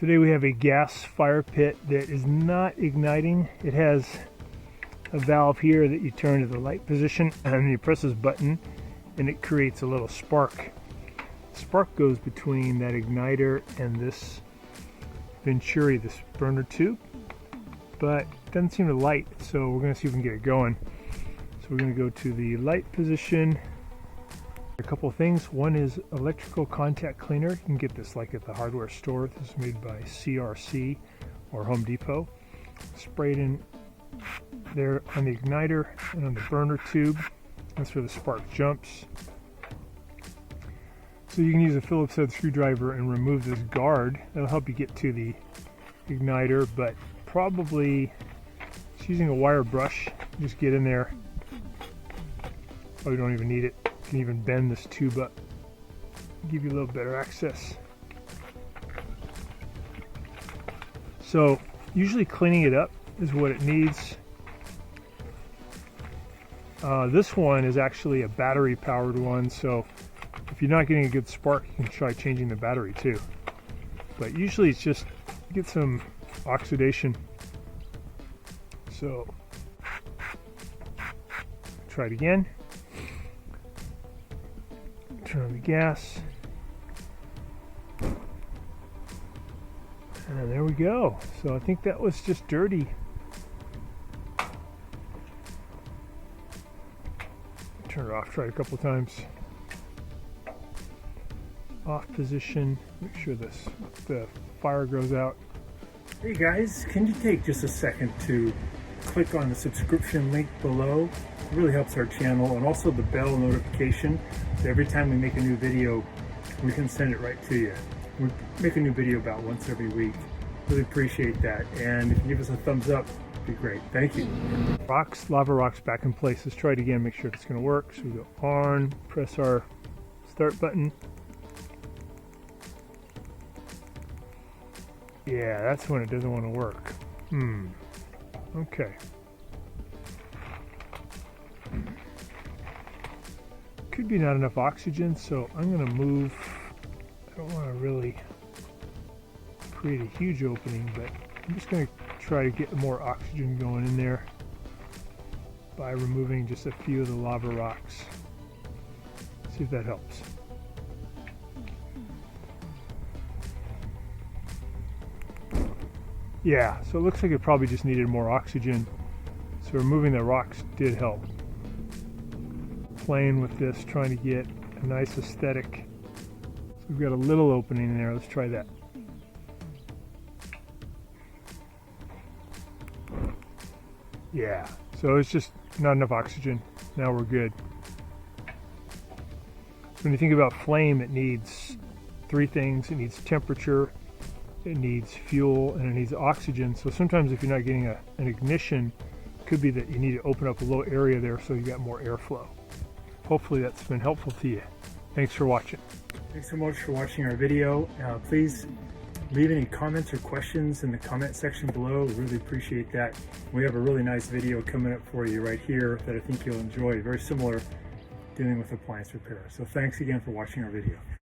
Today we have a gas fire pit that is not igniting. It has a valve here that you turn to the light position and you press this button and it creates a little spark. The spark goes between that igniter and this venturi, this burner tube, but it doesn't seem to light, so we're going to see if we can get it going. So we're going to go to the light position. A couple of things. One is electrical contact cleaner. You can get this like at the hardware store. This is made by CRC or Home Depot. Spray it in there on the igniter and on the burner tube. That's where the spark jumps. So you can use a Phillips head screwdriver and remove this guard. That'll help you get to the igniter, but probably just using a wire brush, just get in there. Oh, you don't even need it. You can even bend this tube up, give you a little better access. So usually cleaning it up is what it needs. This one is actually a battery powered one, so if you're not getting a good spark, you can try changing the battery too. But usually it's just get some oxidation. So try it again. Turn on the gas. And there we go. So I think that was just dirty. Turn it off, try it a couple times. Off position, make sure the fire goes out. Hey guys, can you take just a second to click on the subscription link below? It really helps our channel, and also the bell notification, so every time we make a new video, we can send it right to you. We make a new video about once every week. Really appreciate that, and if you give us a thumbs up, it'd be great. Thank you. Rocks, lava rocks back in place. Let's try it again, make sure it's going to work. So we go on, press our start button. Yeah, that's when it doesn't want to work. Okay. Could be not enough oxygen, so I'm going to move. I don't want to really create a huge opening, but I'm just going to try to get more oxygen going in there by removing just a few of the lava rocks. See if that helps. Yeah, so it looks like it probably just needed more oxygen. So removing the rocks did help. Playing with this, trying to get a nice aesthetic. So we've got a little opening in there. Let's try that. Yeah, so it's just not enough oxygen. Now we're good. When you think about flame, it needs three things. It needs temperature, it needs fuel, and it needs oxygen. So sometimes if you're not getting an ignition, it could be that you need to open up a little area there so you got more airflow. Hopefully that's been helpful to you. Thanks for watching. Thanks so much for watching our video. Please leave any comments or questions in the comment section below. We really appreciate that. We have a really nice video coming up for you right here that I think you'll enjoy. Very similar, dealing with appliance repair. So thanks again for watching our video.